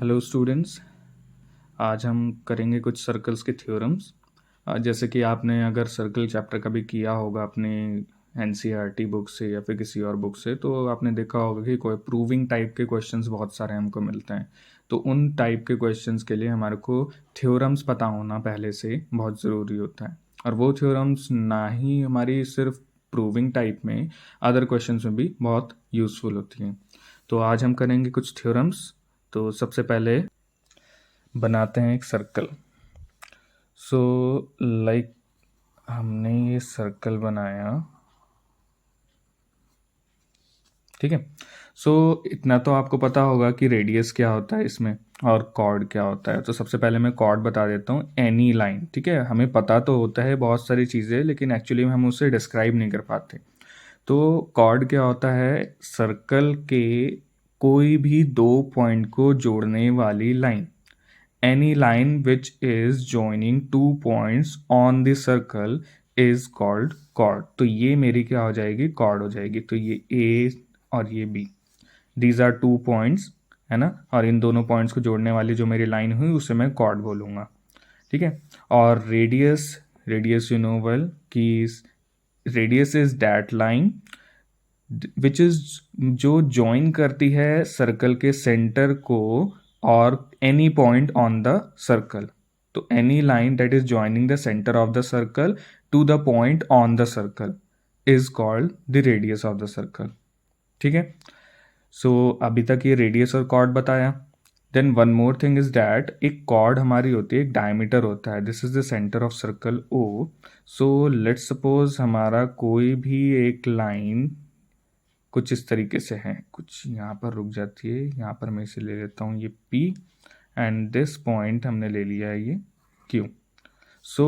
Hello students. आज हम करेंगे कुछ सर्कल्स के थ्योरम्स। जैसे कि आपने अगर सर्कल चैप्टर कभी किया होगा अपने एनसीईआरटी बुक से या फिर किसी और बुक से, तो आपने देखा होगा कि कोई प्रूविंग टाइप के क्वेश्चंस बहुत सारे हमको मिलते हैं। तो उन टाइप के क्वेश्चंस के लिए हमारे को थ्योरम्स पता होना पहले से बहुत ज़रूरी होता है। और वो थ्योरम्स ना ही हमारी सिर्फ प्रूविंग टाइप में, अदर क्वेश्चंस में भी बहुत यूज़फुल होती हैं। तो आज हम करेंगे कुछ थ्योरम्स। तो सबसे पहले बनाते हैं एक सर्कल। सो लाइक हमने ये सर्कल बनाया, ठीक है। सो इतना तो आपको पता होगा कि रेडियस क्या होता है इसमें और कॉर्ड क्या होता है। तो सबसे पहले मैं कॉर्ड बता देता हूँ, एनी लाइन, ठीक है। हमें पता तो होता है बहुत सारी चीज़ें, लेकिन एक्चुअली हम उसे डिस्क्राइब नहीं कर पाते। तो कॉर्ड क्या होता है? सर्कल के कोई भी दो पॉइंट को जोड़ने वाली line. Any line which is joining two points on the circle is called chord। तो ये मेरी क्या हो जाएगी? chord हो जाएगी। तो ये A और ये B, these are two points, है ना। और इन दोनों पॉइंट्स को जोड़ने वाली जो मेरी लाइन हुई उसे मैं chord बोलूँगा, ठीक है। और radius, radius you know well कि radius is that line which is जो ज्वाइन करती है सर्कल के सेंटर को और any point on the circle. तो any line that is joining the centre of the circle to the point on the circle is called the radius of the circle, ठीक है। सो अभी तक ये रेडियस और कॉर्ड बताया। Then one more thing is that एक chord हमारी होती है, एक डायमीटर होता है। This is the centre of circle O. So let's suppose हमारा कोई भी एक लाइन कुछ इस तरीके से है, कुछ यहाँ पर रुक जाती है। यहाँ पर मैं इसे ले लेता हूँ ये P एंड दिस पॉइंट हमने ले लिया है ये Q। सो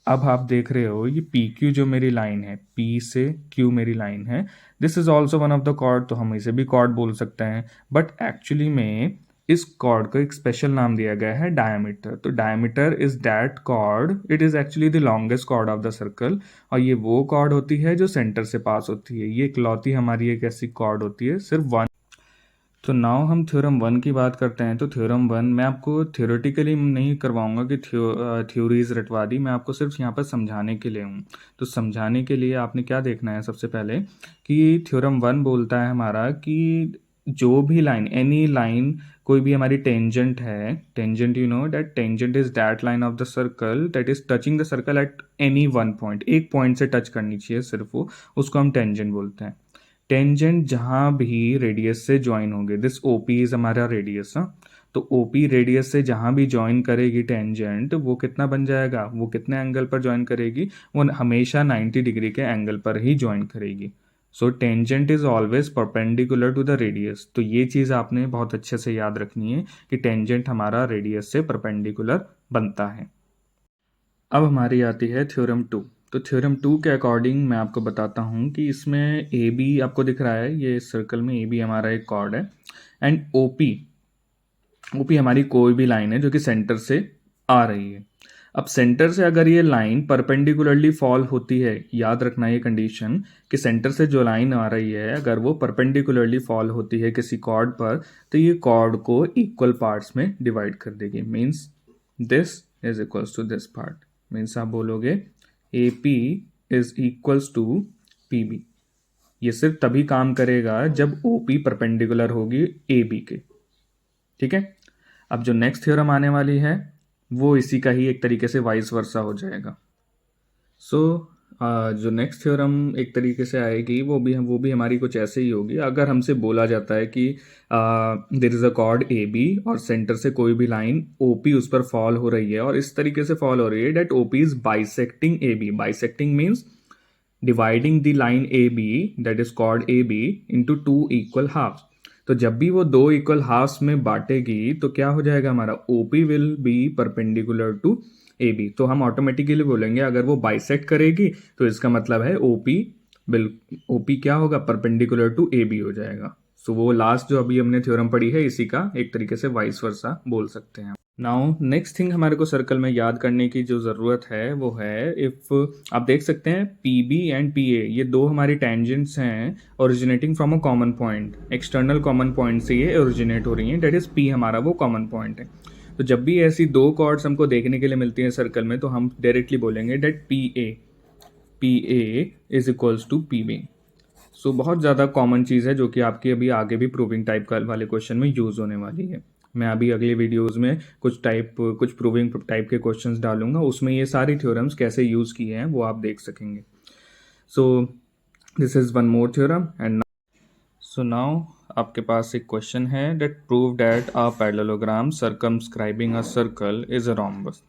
अब आप देख रहे हो ये PQ जो मेरी लाइन है, P से Q मेरी लाइन है, this is also one of the chord. तो हम इसे भी कॉर्ड बोल सकते हैं, बट एक्चुअली में इस कॉर्ड को एक स्पेशल नाम दिया गया है, डायमीटर। तो diameter is that chord, it is actually the longest chord of the circle. और ये वो कॉर्ड होती है जो सेंटर से पास होती है। ये इकलौती हमारी एक ऐसी कॉर्ड होती है, सिर्फ वन। तो नाउ हम थ्योरम वन की बात करते हैं। तो थ्योरम वन मैं आपको थ्योरेटिकली नहीं करवाऊंगा कि थ्योरीज रटवा दी, मैं आपको सिर्फ यहाँ पर समझाने के लिए हूँ। तो समझाने के लिए आपने क्या देखना है सबसे पहले कि थ्योरम वन बोलता है हमारा कि जो भी लाइन, एनी लाइन, कोई भी हमारी टेंजेंट है, tangent you know that tangent is that line of the circle that is touching the circle at any one point. एक पॉइंट से टच करनी चाहिए सिर्फ वो, उसको हम टेंजेंट बोलते हैं। टेंजेंट जहां भी रेडियस से ज्वाइन होंगे, दिस ओपी इज हमारा रेडियस। तो ओपी रेडियस से जहां भी ज्वाइन करेगी टेंजेंट, वो कितना बन जाएगा? वो कितने एंगल पर ज्वाइन करेगी? वो हमेशा 90 डिग्री के एंगल पर ही ज्वाइन करेगी। So tangent is always perpendicular to the radius. तो ये चीज़ आपने बहुत अच्छे से याद रखनी है कि टेंजेंट हमारा रेडियस से परपेंडिकुलर बनता है। अब हमारी आती है थ्योरम टू। तो थ्योरम टू के अकॉर्डिंग मैं आपको बताता हूँ कि इसमें ए बी आपको दिख रहा है, ये सर्कल में ए बी हमारा एक कॉर्ड है एंड ओपी, ओपी हमारी कोई भी लाइन है जो कि सेंटर से आ रही है। अब सेंटर से अगर ये लाइन परपेंडिकुलरली फॉल होती है, याद रखना ये कंडीशन कि सेंटर से जो लाइन आ रही है अगर वो परपेंडिकुलरली फॉल होती है किसी कॉर्ड पर, तो ये कॉर्ड को इक्वल पार्ट्स में डिवाइड कर देगी। Means this is equals to this part. Means आप बोलोगे A P is equals to P B. ये सिर्फ तभी काम करेगा जब ओ पी परपेंडिकुलर होगी ए बी के, ठीक है। अब जो नेक्स्ट थ्योरम आने वाली है वो इसी का ही एक तरीके से वाइस वर्सा हो जाएगा। सो जो नेक्स्ट थ्योरम एक तरीके से आएगी वो भी हमारी कुछ ऐसे ही होगी। अगर हमसे बोला जाता है कि there is a chord A B और सेंटर से कोई भी लाइन ओ पी उस पर फॉल हो रही है और इस तरीके से फॉल हो रही है that O P is bisecting A B. Bisecting means dividing the line A B that is called A B into two equal half. तो जब भी वो दो इक्वल हाफ्स में बांटेगी तो क्या हो जाएगा हमारा? O P will be perpendicular to A B. तो हम ऑटोमेटिकली बोलेंगे अगर वो बाइसेक्ट करेगी तो इसका मतलब है ओपी बिल, ओपी क्या होगा? परपेंडिकुलर टू ए बी हो जाएगा। सो वो लास्ट जो अभी हमने थ्योरम पढ़ी है इसी का एक तरीके से वाइस वर्सा बोल सकते हैं। नाउ नेक्स्ट थिंग हमारे को सर्कल में याद करने की जो ज़रूरत है वो है, इफ़ आप देख सकते हैं P B and P A, ये दो हमारी टेंजेंट्स हैं originating from a common point, external common point से ये ओरिजिनेट हो रही हैं, डेट इज़ पी हमारा वो कॉमन पॉइंट है। तो जब भी ऐसी दो कॉर्ड्स हमको देखने के लिए मिलती हैं सर्कल में, तो हम डायरेक्टली बोलेंगे that P A is equals to P B. So बहुत ज़्यादा कॉमन चीज़ है जो कि आपकी अभी आगे भी प्रूविंग टाइप का वाले क्वेश्चन में यूज़ होने वाली है। मैं अभी अगले वीडियोस में कुछ प्रूविंग टाइप के क्वेश्चंस डालूंगा, उसमें ये सारी थ्योरम्स कैसे यूज़ किए हैं वो आप देख सकेंगे। So this is one more theorem and so now आपके पास एक क्वेश्चन है that prove that a parallelogram circumscribing a circle is a rhombus.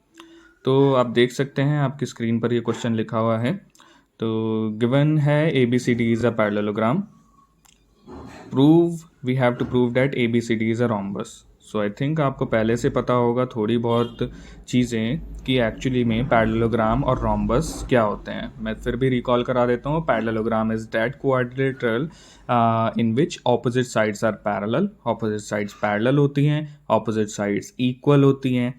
तो आप देख सकते हैं आपकी स्क्रीन पर ये क्वेश्चन लिखा हुआ है। तो गिवन है A B C D is a parallelogram, prove we have to prove that A B C D is a rhombus. So I think आपको पहले से पता होगा थोड़ी बहुत चीज़ें कि एक्चुअली में पैरेललोग्राम और रोम्बस क्या होते हैं। मैं फिर भी रिकॉल करा देता हूँ। Parallelogram is that quadrilateral in which opposite sides are parallel, opposite sides parallel होती हैं, ऑपोजिट साइड्स इक्वल होती हैं,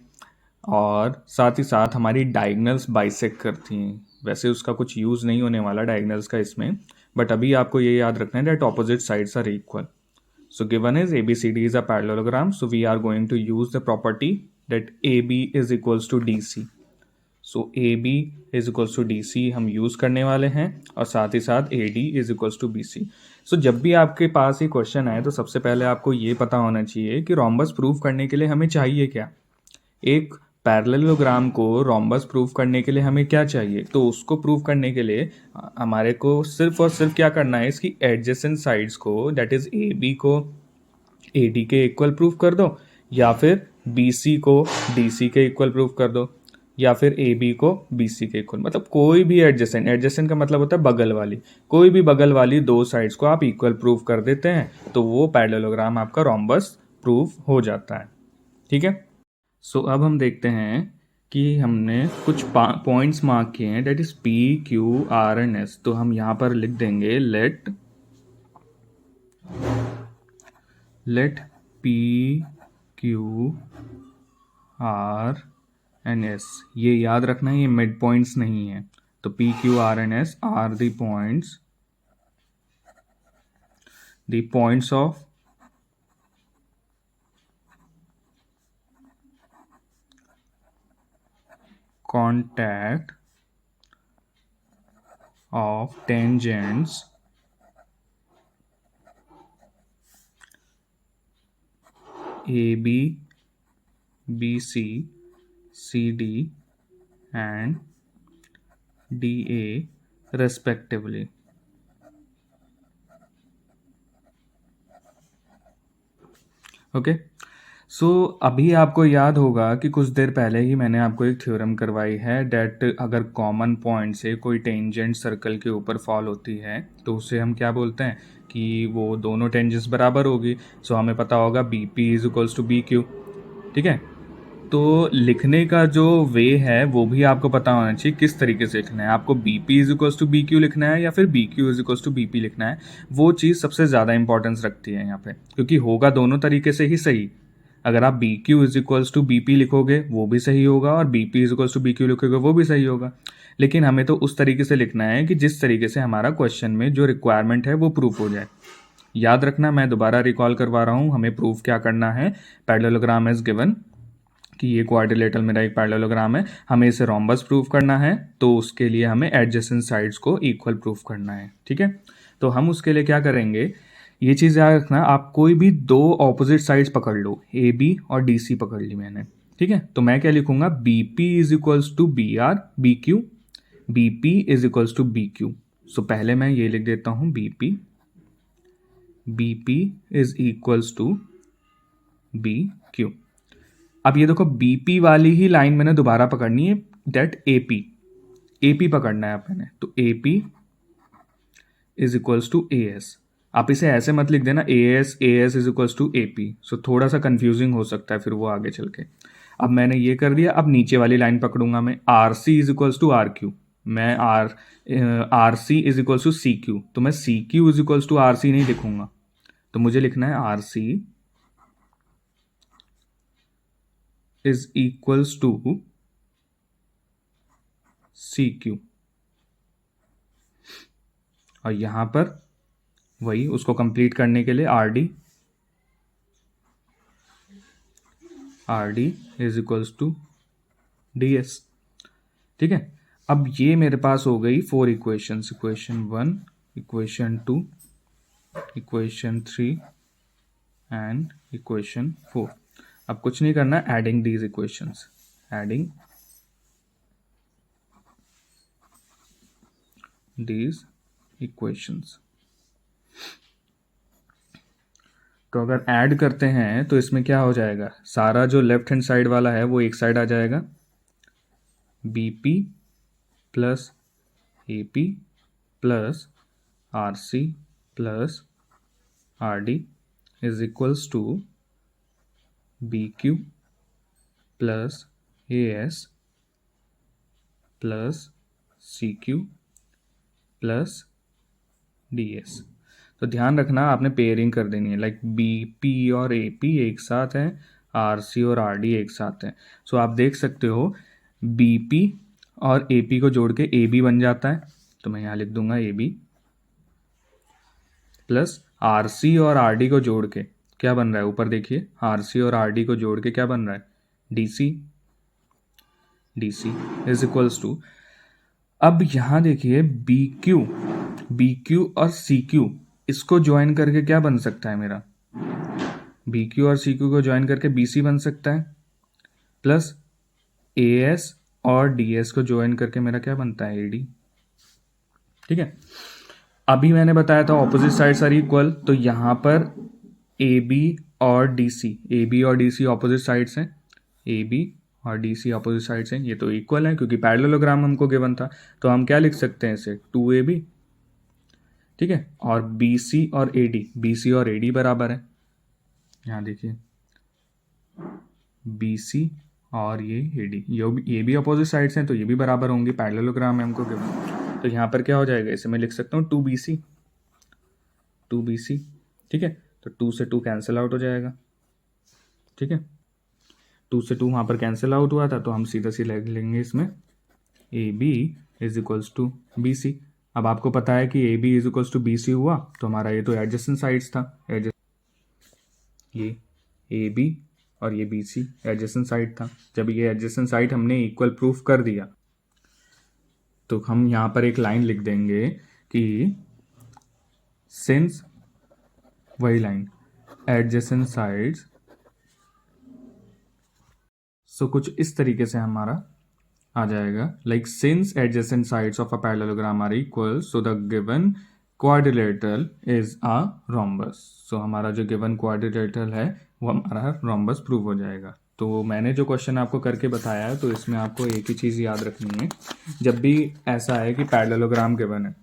और साथ ही साथ हमारी डायगनल्स बाइसेक्ट करती हैं। वैसे उसका कुछ यूज़ नहीं होने वाला डायगनल्स का इसमें, बट अभी आपको ये याद रखना है that opposite sides are equal. So given is ABCD is a parallelogram, so we are going to use the property that AB is equals to DC. So AB is equals to DC हम use करने वाले हैं, और साथ ही साथ AD is equals to BC. So जब भी आपके पास ये क्वेश्चन आए तो सबसे पहले आपको ये पता होना चाहिए कि रोम्बस प्रूव करने के लिए हमें चाहिए क्या। एक पैरेललोग्राम को रोम्बस प्रूव करने के लिए हमें क्या चाहिए, तो उसको प्रूव करने के लिए हमारे को सिर्फ और सिर्फ क्या करना है, इसकी एडजेसेंट साइड्स को, दैट इज ए बी को ए डी के इक्वल प्रूव कर दो, या फिर बी सी को डी सी के इक्वल प्रूव कर दो, या फिर ए बी को बी सी के इक्वल, मतलब कोई भी एडजेसेंट, एडजेसेंट का मतलब होता है बगल वाली, कोई भी बगल वाली दो साइड्स को आप इक्वल प्रूव कर देते हैं तो वो पैरेललोग्राम आपका रोम्बस प्रूव हो जाता है। ठीक है। सो अब हम देखते हैं कि हमने कुछ पॉइंट्स मार्क किए हैं, that is P Q R and S. तो हम यहाँ पर लिख देंगे let P Q R and S. ये याद रखना है, ये मिड पॉइंट्स नहीं है। तो P Q R and S are the points of contact of tangents AB, BC, CD and DA respectively. Okay. So अभी आपको याद होगा कि कुछ देर पहले ही मैंने आपको एक थ्योरम करवाई है डेट अगर कॉमन पॉइंट से कोई टेंजेंट सर्कल के ऊपर फॉल होती है तो उसे हम क्या बोलते हैं कि वो दोनों टेंजेंट्स बराबर होगी। सो हमें पता होगा B P is equals to B Q. ठीक है। तो लिखने का जो वे है वो भी आपको पता होना चाहिए किस तरीके से लिखना है। आपको B P is equals to B Q लिखना है या फिर B Q is equals to B P लिखना है, वो चीज़ सबसे ज़्यादा इंपॉर्टेंस रखती है यहाँ पे, क्योंकि होगा दोनों तरीके से ही सही। अगर आप B Q is equals to B P लिखोगे वो भी सही होगा, और B P is equals to B Q लिखोगे वो भी सही होगा। लेकिन हमें तो उस तरीके से लिखना है कि जिस तरीके से हमारा क्वेश्चन में जो रिक्वायरमेंट है वो प्रूफ हो जाए। याद रखना, मैं दोबारा रिकॉल करवा रहा हूँ, हमें प्रूफ क्या करना है। पैरेललोग्राम इज गिवन कि ये क्वाड्रिलेटरल मेरा एक पैरेललोग्राम है, हमें इसे रोम्बस प्रूफ करना है, तो उसके लिए हमें एडजेसेंट साइड्स को इक्वल प्रूफ करना है। ठीक है। तो हम उसके लिए क्या करेंगे, ये चीज़ याद रखना, आप कोई भी दो ऑपोजिट साइड्स पकड़ लो, ए बी और डी सी पकड़ ली मैंने। ठीक है। तो मैं क्या लिखूंगा, B P is equals to B R B Q, B P is equals to B Q. So पहले मैं ये लिख देता हूँ B P is equals to B Q. अब ये देखो बीपी वाली ही लाइन मैंने दोबारा पकड़नी है, दैट एपी पकड़ना है मैंने, तो AP is equals to A S. आप इसे ऐसे मत लिख देना A S is equals to A P, so थोड़ा सा कंफ्यूजिंग हो सकता है फिर वो आगे चल के। अब मैंने ये कर दिया, अब नीचे वाली लाइन पकड़ूंगा मैं, R C is equals to R Q. मैं R C is equals to C Q, तो मैं C Q is equals to R C नहीं लिखूंगा, तो मुझे लिखना है R C is equals to C Q, और यहां पर वही उसको कंप्लीट करने के लिए R D is equals to D S. ठीक है, अब ये मेरे पास हो गई 4 equations, equation 1, equation 2, equation 3 and equation 4। अब कुछ नहीं करना, adding these equations, adding these equations. तो अगर ऐड करते हैं तो इसमें क्या हो जाएगा, सारा जो लेफ्ट हैंड साइड वाला है वो एक साइड आ जाएगा, B P plus A P plus R C plus R D is equals to B Q plus A S plus C Q plus D S. तो ध्यान रखना आपने पेयरिंग कर देनी है, लाइक बी पी और ए पी एक साथ हैं, आर सी और आर डी एक साथ हैं। सो आप देख सकते हो बी पी और ए पी को जोड़ के ए बी बन जाता है, तो मैं यहाँ लिख दूंगा A B, plus R C और आर डी को जोड़ के क्या बन रहा है, ऊपर देखिए, आर सी और आर डी को जोड़ के क्या बन रहा है, D C, D C is equals to, अब यहां देखिए बी क्यू और सी क्यू, इसको ज्वाइन करके क्या बन सकता है मेरा, बी क्यू और सी क्यू को ज्वाइन करके बी सी बन सकता है, प्लस ए एस और डी एस को ज्वाइन करके मेरा क्या बनता है, ए डी। ठीक है, अभी मैंने बताया था ऑपोजिट साइड्स आर इक्वल, तो यहां पर ए बी और डी सी, ए बी और डी सी ऑपोजिट साइड्स हैं, ए बी और डी सी अपोजिट साइड्स हैं, ये तो इक्वल है क्योंकि पैरेललोग्राम हमको गिवन था, तो हम क्या लिख सकते हैं इसे, 2ab। ठीक है, और बी सी और ए डी, बी सी और ए डी बराबर है, यहाँ देखिए बी सी और ये ए डी, ये भी अपोजिट साइड्स हैं तो ये भी बराबर होंगे, पैरेललोग्राम है हमको गिवन। तो यहाँ पर क्या हो जाएगा, इसे मैं लिख सकता हूँ 2bc, 2bc। ठीक है, तो 2 से 2 कैंसिल आउट हो जाएगा। ठीक है, 2 से 2 वहाँ पर कैंसिल आउट हुआ था, तो हम सीधा सी लिख लेंगे इसमें A B is equals to B C. अब आपको पता है कि A B is equals to B C हुआ, तो हमारा ये तो एडजेसेंट साइड्स था, ये ए बी और ये बी सी एडजेसेंट साइड था। जब ये एडजेसेंट साइड हमने इक्वल प्रूफ कर दिया, तो हम यहाँ पर एक लाइन लिख देंगे कि सिंस, वही लाइन, एडजेसेंट साइड्स, सो कुछ इस तरीके से हमारा आ जाएगा, like since adjacent sides of a parallelogram are equal, so the given quadrilateral is a rhombus. So हमारा जो गिवन क्वाड्रिलेटरल है वो हमारा रोम्बस प्रूव हो जाएगा। तो मैंने जो क्वेश्चन आपको करके बताया है, तो इसमें आपको एक ही चीज़ याद रखनी है, जब भी ऐसा है कि पैरेललोग्राम गिवन है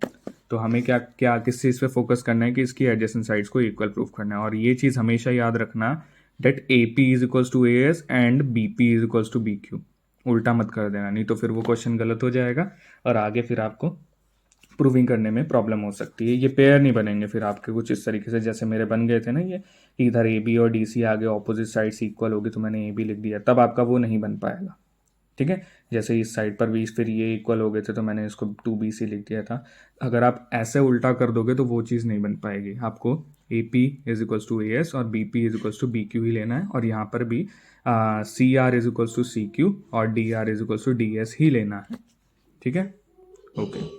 तो हमें क्या क्या किस चीज़ पे फोकस करना है कि इसकी एडजेसेंट साइड्स को इक्वल प्रूफ करना है। और ये चीज़ हमेशा याद रखना that A P is equals to A S and B P is equals to B Q, उल्टा मत कर देना, नहीं तो फिर वो क्वेश्चन गलत हो जाएगा और आगे फिर आपको प्रूविंग करने में प्रॉब्लम हो सकती है। ये पेयर नहीं बनेंगे फिर आपके कुछ इस तरीके से, जैसे मेरे बन गए थे ना, ये इधर ए बी और डी सी आगे ऑपोजिट साइड्स इक्वल होगी, तो मैंने ए बी लिख दिया, तब आपका वो नहीं बन पाएगा। ठीक है, जैसे इस साइड पर भी फिर ये इक्वल हो गए थे तो मैंने इसको 2bc लिख दिया था। अगर आप ऐसे उल्टा कर दोगे तो वो चीज़ नहीं बन पाएगी। आपको A P is equals to A S और B P is equals to B Q ही लेना है, और यहाँ पर भी C R is equals to C Q और D R is equals to D S ही लेना है। ठीक है, ओके।